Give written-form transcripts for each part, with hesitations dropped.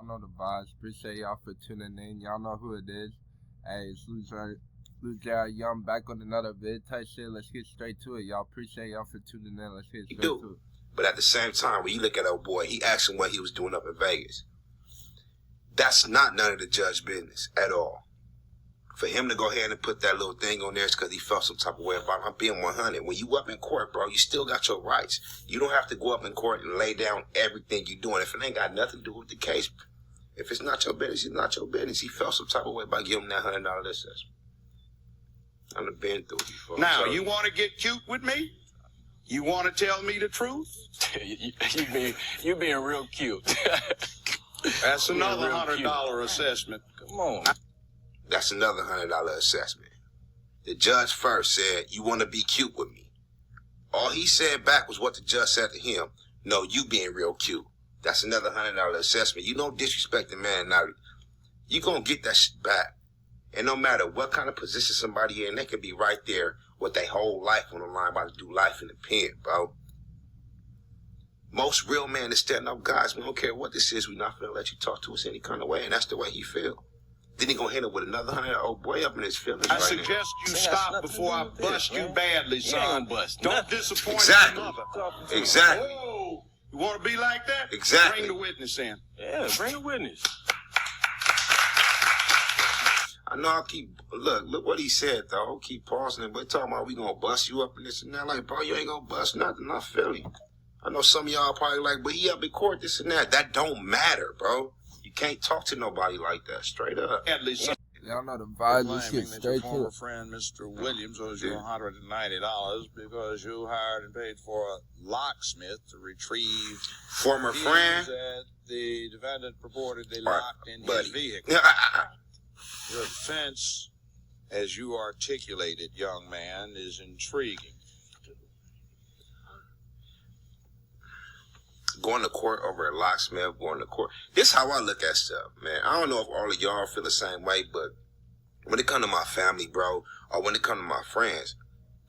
know the vibes. Appreciate y'all for tuning in. Y'all know who it is. Hey, it's Luke Young back on another vid type shit. Let's get straight to it. Y'all appreciate y'all for tuning in. Let's get straight to it. But at the same time, when you look at old boy, he asked him what he was doing up in Vegas. That's not none of the judge business at all. For him to go ahead and put that little thing on there is because he felt some type of way about him being 100. When you up in court, bro, you still got your rights. You don't have to go up in court and lay down everything you're doing. If it ain't got nothing to do with the case, if it's not your business, it's not your business. He felt some type of way about giving him that $100 assessment. I've been through it before. Now, you want to get cute with me? You want to tell me the truth? you being real cute. That's another $100 assessment. Come on. That's another $100 assessment. The judge first said, you want to be cute with me. All he said back was what the judge said to him. No, you being real cute. That's another $100 assessment. You don't disrespect the man. Now, you going to get that shit back. And no matter what kind of position somebody in, they can be right there with their whole life on the line, about to do life in the pen, bro. Most real men is standing up guys. We don't care what this is. We're not going to let you talk to us any kind of way. And that's the way he feel. Then he gonna hit him with another $100 old boy up in his feelings. I suggest you stop before I bust you badly, son. Don't disappoint your mother. Exactly. Oh, you want to be like that? Exactly. Bring the witness in. Yeah, bring the witness. I know I look what he said though. Keep pausing it, but talking about we gonna bust you up and this and that. Like, bro, you ain't gonna bust nothing. I feel him. I know some of y'all probably like, but he up in court, this and that. That don't matter, bro. You can't talk to nobody like that, straight up. At least y'all know the vibes. Let's get straight to former it. friend, Mr. Williams, owes you $190 because you hired and paid for a locksmith to retrieve Former friend that the defendant purportedly locked in his vehicle. Your defense, as you articulated, young man, is intriguing. Going to court over a locksmith, going to court. This is how I look at stuff, man. I don't know if all of y'all feel the same way, but when it comes to my family, bro, or when it comes to my friends,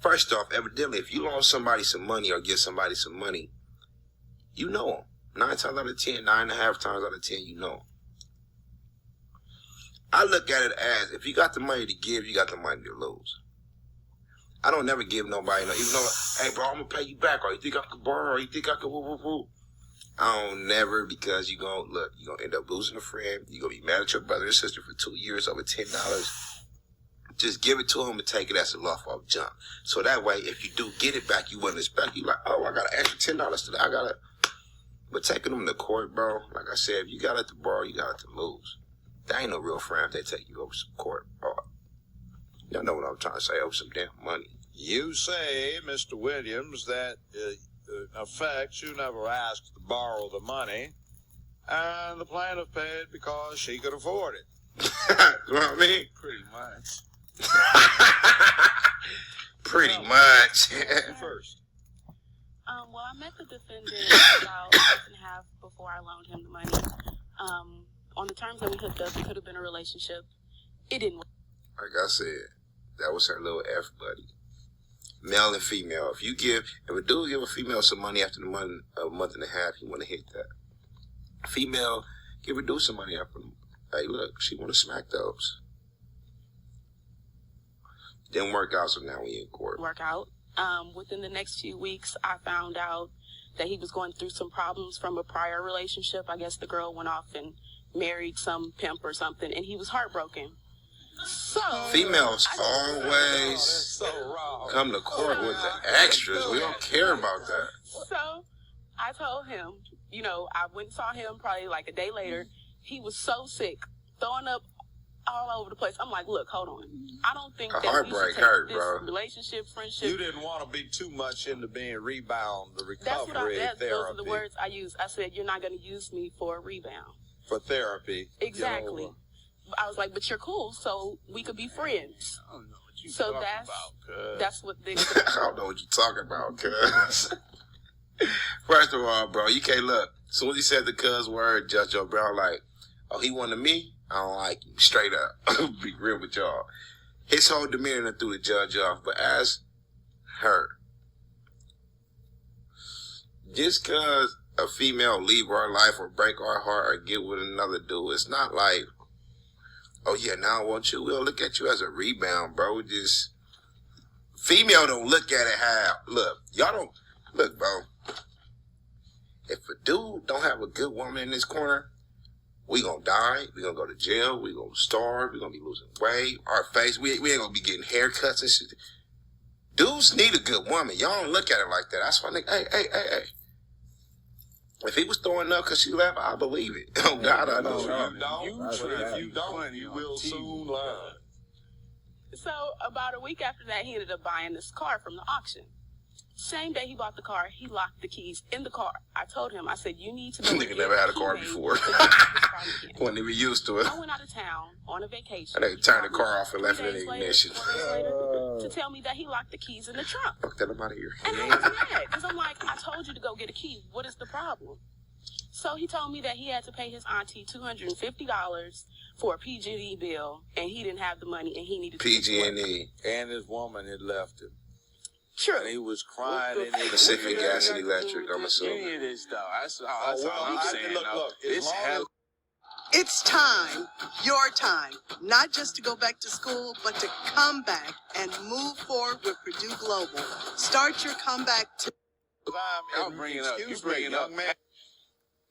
first off, evidently, if you loan somebody some money or give somebody some money, you know them. 9 times out of 10, 9.5 times out of 10, you know them. I look at it as, if you got the money to give, you got the money to lose. I don't never give nobody, even though, hey, bro, I'm going to pay you back, or you think I could borrow, or you think I could woo. I don't never, because you're going to end up losing a friend. You're going to be mad at your brother or sister for 2 years over $10. Just give it to them and take it as a law off jump. So that way, if you do get it back, you wouldn't expect, you like, oh, I got an extra $10 today. But taking them to court, bro, like I said, if you got it to borrow, you got it to lose. That ain't no real friend if they take you over some court. Y'all know what I'm trying to say, over some damn money. You say, Mr. Williams, that in effect, you never asked to borrow the money, and the plaintiff paid because she could afford it. You know what I mean? Pretty much. Pretty much. First. Well, I met the defendant about a month and a half before I loaned him the money. On the terms that we hooked up, it could have been a relationship. It didn't work. Like I said, that was her little F buddy. Male and female. If a dude give a female some money after a month and a half, he want to hit that. Female, give a dude some money after, hey, look, she want to smack those. Didn't work out, so now we in court. Work out. Within the next few weeks, I found out that he was going through some problems from a prior relationship. I guess the girl went off and married some pimp or something, and he was heartbroken. So females always come to court with the extras. We don't care about that. So I told him, I went and saw him probably like a day later. He was so sick, throwing up all over the place. I'm like, look, hold on. I don't think that heartbreak we should hurt, this bro. Relationship, friendship. You didn't want to be too much into being rebound, the recovery That's what therapy. Those are the words I used. I said, you're not going to use me for a rebound. For therapy. Exactly. I was like, but you're cool, so we could be friends. I don't know what you're So talking about, that's what they. I don't know what you're talking about, cuz. First of all, bro, you can't look. As soon as he said the cuz word, Judge Joe Brown, like, oh, he wanted me? I don't like him. Straight up. Be real with y'all. His whole demeanor threw the judge off, but as her, just cuz a female leave our life or break our heart or get with another dude, it's not like, oh yeah, now I want you. We'll look at you as a rebound, bro. Just female don't look at it how. Look, y'all don't look, bro. If a dude don't have a good woman in this corner, we gonna die. We gonna go to jail. We gonna starve. We gonna be losing weight. Our face. We ain't gonna be getting haircuts and shit. Dudes need a good woman. Y'all don't look at it like that. That's why, nigga. Hey. If he was throwing up because she left, I believe it. Oh God, I know. If you don't, you will soon learn. So about a week after that, he ended up buying this car from the auction. Same day he bought the car, he locked the keys in the car. I told him, I said, you need to go. Nigga never had a car before. Wasn't even used to it. I went out of town on a vacation. And they turned the car off and left it in the ignition. 4 days later, to tell me that he locked the keys in the trunk. Fuck that, I'm out of here. And I was mad, because I'm like, I told you to go get a key. What is the problem? So he told me that he had to pay his auntie $250 for a PG&E bill, and he didn't have the money, and he needed PG&E. And his woman had left him. True. And he was crying in his Pacific Gas and Electric, I'm assuming. Any of this, though. That's all I'm saying. Look, This hell. It's time, your time, not just to go back to school, but to come back and move forward with Purdue Global. Start your comeback to... Y'all bring it up. You bring it up, man.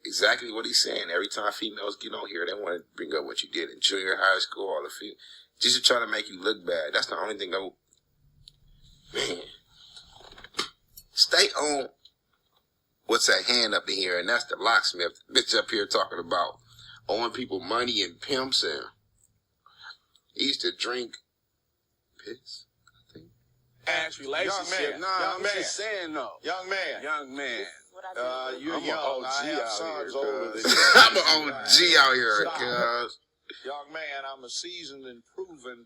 Exactly what he's saying. Every time females get on here, they want to bring up what you did in junior high school, all the females. Just to try to make you look bad. That's the only thing that will... Man. Stay on what's that hand up in here, and that's the locksmith. Bitch up here talking about owing people money and pimps, and he used to drink piss, I think. Ass relationship. I'm just saying, though. Young man. You're I'm young. I have sons older than you. I'm an OG out here, cuz. Young man, I'm a seasoned and proven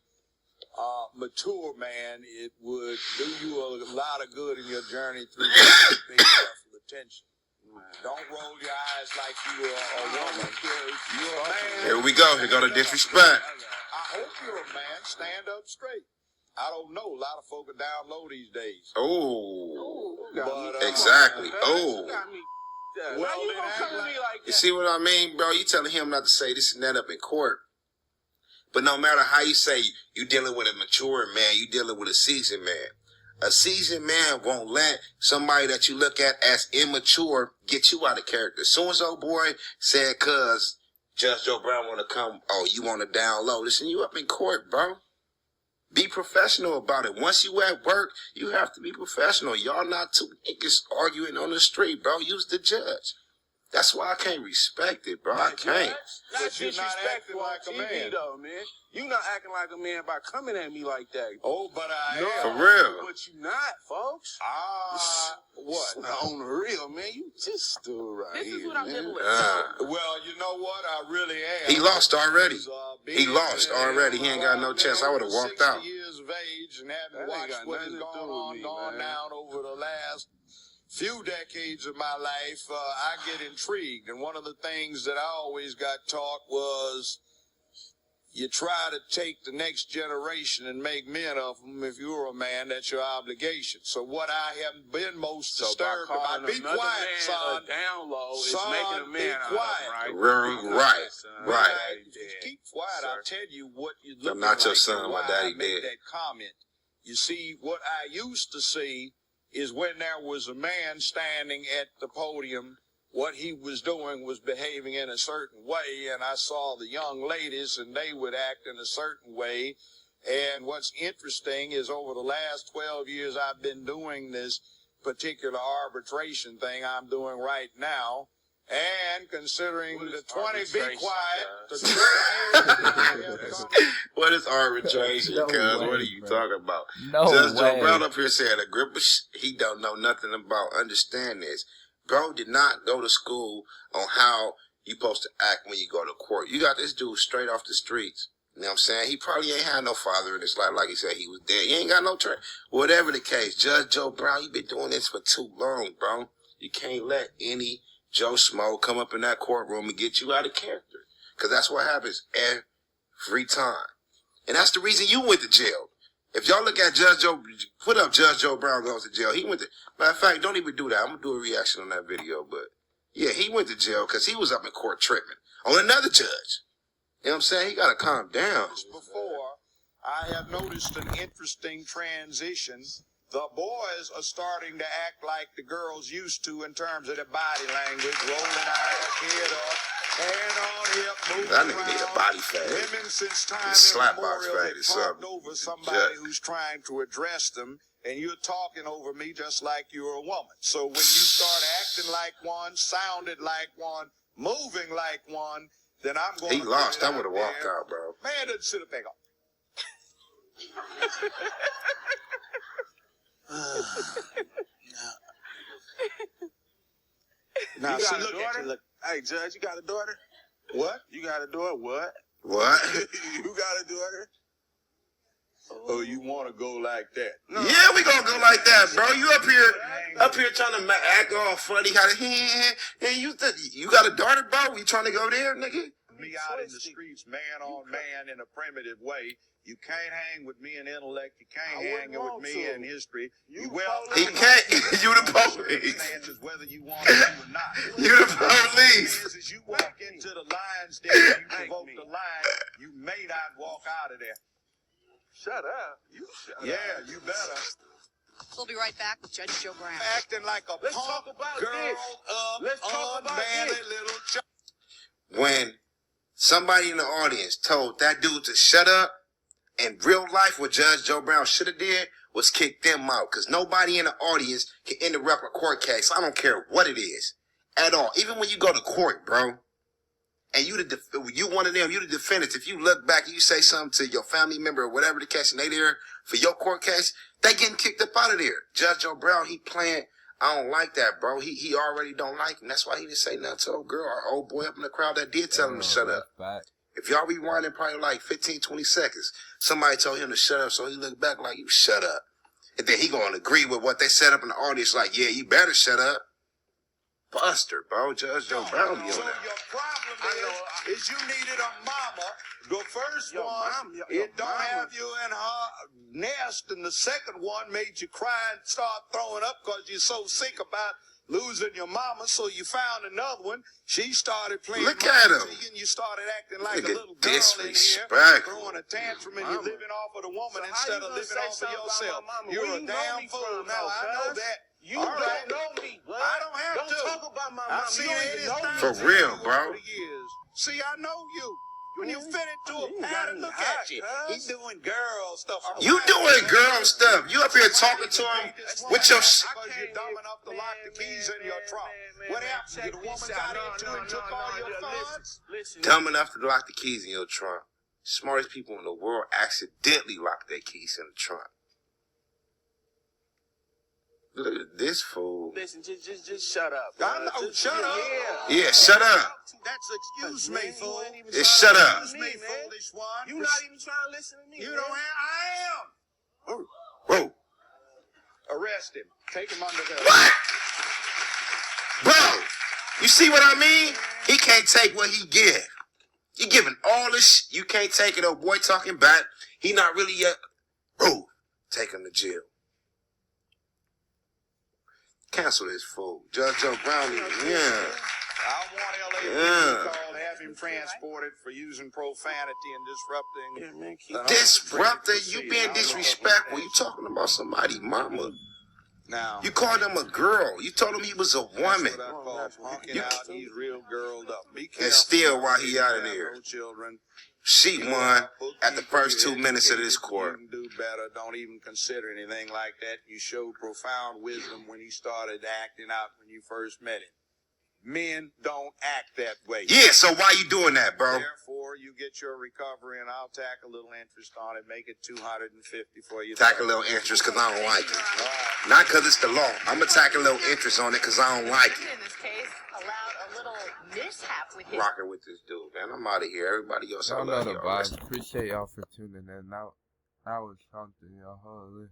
mature man. It would do you a lot of good in your journey through paying careful attention. Don't roll your eyes like you are a woman. You're a man. Here we go. Here go the disrespect. I hope you're a man. Stand up straight. I don't know. A lot of folk are down low these days. Oh, But, exactly. Oh. Why you gonna come to me like that? You see what I mean, bro? You telling him not to say this and that up in court. But no matter how you say you dealing with a mature man, you dealing with a seasoned man. A seasoned man won't let somebody that you look at as immature get you out of character. As soon as old boy said, cuz Judge Joe Brown want to come, oh, you want to down low. Listen, you up in court, bro. Be professional about it. Once you at work, you have to be professional. Y'all not two niggas arguing on the street, bro. Use the judge. That's why I can't respect it, bro. I can't. Not But you're not acting disrespectful like a TV, man. though, man. You not acting like a man by coming at me like that. Oh, but I am. For real. But you not, folks. What? On the real, man. You just stood right This here, is what I'm man. dealing with. Well, you know what? I really am. He lost already. He He lost already. He ain't got no chance. I would have walked out. 60 years of age and That having ain't watched got what has nothing to do gone with me, on man. down over the last few decades of my life, I get intrigued. And one of the things that I always got taught was you try to take the next generation and make men of them. If you're a man, that's your obligation. So what I have been most disturbed about, be quiet, son. Down low is Son, making a man be out of quiet. him, right? Right. Right. Keep quiet. Sir. I'll tell you what you're looking I'm not your like son. and My why daddy I made did. that comment. You see, what I used to see is when there was a man standing at the podium, what he was doing was behaving in a certain way, and I saw the young ladies, and they would act in a certain way. And what's interesting is over the last 12 years I've been doing this particular arbitration thing I'm doing right now, and considering the 20, be quiet, the 20 years What is arbitration, No cuz? way, What are you bro. talking about? No Judge way. Joe Brown up here said a grip of he don't know nothing about. Understand this. Bro did not go to school on how you supposed to act when you go to court. You got this dude straight off the streets. You know what I'm saying? He probably ain't had no father in his life. Like he said, he was dead. He ain't got no train. Whatever the case, Judge Joe Brown, you been doing this for too long, bro. You can't let any Joe Schmo come up in that courtroom and get you out of character. Because that's what happens every time. And that's the reason you went to jail. If y'all look at Judge Joe, put up Judge Joe Brown goes to jail. He went to, matter of fact, don't even do that. I'm going to do a reaction on that video, but Yeah, he went to jail because he was up in court tripping on another judge. You know what I'm saying? He got to calm down. Before, I have noticed an interesting transition. The boys are starting to act like the girls used to in terms of their body language, rolling eyes, head up, hand on hip, moving That nigga around. need a body fade. Women since time Slap box immemorial fade have or talked something. over somebody who's trying to address them, and you're talking over me just like you're a woman. So when you start acting like one, sounded like one, moving like one, then I'm going He to lost. I put it would have out walked there. out, bro. Man, doesn't sit up back up. Now, You see, got a look at daughter? you. Look. Hey, Judge, you got a daughter? What? You got a daughter? What? What? You got a daughter? Oh, you want to go like that? No. Yeah, we gonna go like that, bro. You up here trying to act all funny, and you got a daughter, bro? You trying to go there, nigga? Me out in the streets, man on man, in a primitive way. You can't hang with me in intellect. You can't hang with me in history. He can't. You the police. Whether you want to or not. You the police. As you walk into the lion's den, you provoke the lion. You may not walk out of there. Shut up. You shut up. Yeah, you better. We'll be right back with Judge Joe Brown. Acting like a Let's punk talk about girl this. of Let's talk about unmanly this. little child. When somebody in the audience told that dude to shut up, in real life, what Judge Joe Brown should have did was kick them out. Because nobody in the audience can interrupt a court case. I don't care what it is at all. Even when you go to court, bro, and you one of them, you the defendants. If you look back and you say something to your family member or whatever the case, and they there for your court case, they getting kicked up out of there. Judge Joe Brown, he playing. I don't like that, bro. He already don't like him. That's why he didn't say nothing to old girl or old boy up in the crowd that did tell him to shut up. If y'all rewinding probably like 15, 20 seconds, somebody told him to shut up, so he looked back like, you shut up. And then he gonna agree with what they set up in the audience, like, yeah, you better shut up. Buster, bro. Judge Joe Brown be on So that. your problem is you needed a mama. The first one, it don't have you in her nest, and the second one made you cry and start throwing up because you're so sick about losing your mama, so you found another one. She started playing. Look at him. And you started acting like Look a at little girl in here, disrespectful. throwing a tantrum, and you're living off of the woman So instead how of you living gonna off say of something yourself. about my mama? You're Where a you know damn me fool. from, Now I though, know cuz? that. You All don't right. know me, bud. I don't have don't to. talk about my I've mama. seen You don't even know me. For real, bro. Over the years. See, I know you. When you fit into a You pattern, got look me hot, at you. cuz. He's doing girl stuff. You doing girl stuff. You up here talking to him with your... Because you're dumb enough to lock the keys in your trunk. What happened? Did a woman got into and took all your funds? Listen. Dumb enough to lock the keys in your trunk. Smartest people in the world accidentally lock their keys in the trunk. Look at this fool. Listen, just shut up. I know. Just- Shut up. Yeah, shut up. That's excuse me, fool. Just shut up. Excuse me, foolish one. You not even trying to listen to me. You man. don't have. I am. Whoa. Arrest him. Take him under the. What? Bro, you see what I mean? He can't take what he give. You giving all this you can't take it. Old boy talking back. He not really yet. Bro, take him to jail. Cancel this fool. Judge Joe Brown, yeah. I want LA called, have him transported for using profanity and disrupting. Yeah, man, keep Disrupting, you being disrespectful. You talking about somebody's mama. Now, You called him a girl. You told him he was a woman. that's what I call punking You- out. He's real girled up. Be careful. And still while he out of there. No children. She won at the first 2 minutes of this court. You can do better. Don't even consider anything like that. You showed profound wisdom when he started acting out when you first met him. Men don't act that way. Yeah, so why you doing that, bro? Therefore, you get your recovery, and I'll tack a little interest on it. Make it $250 for you. Tack a little interest because I don't like it. All right. Not because it's the law. I'm going to tack a little interest on it because I don't like it. In this case, allowed a little mishap with his Rocking with this dude, man. I'm out of here. Everybody else, I Y'all know love the y'all. vibes. Appreciate y'all for tuning in. That was something, y'all. Holy.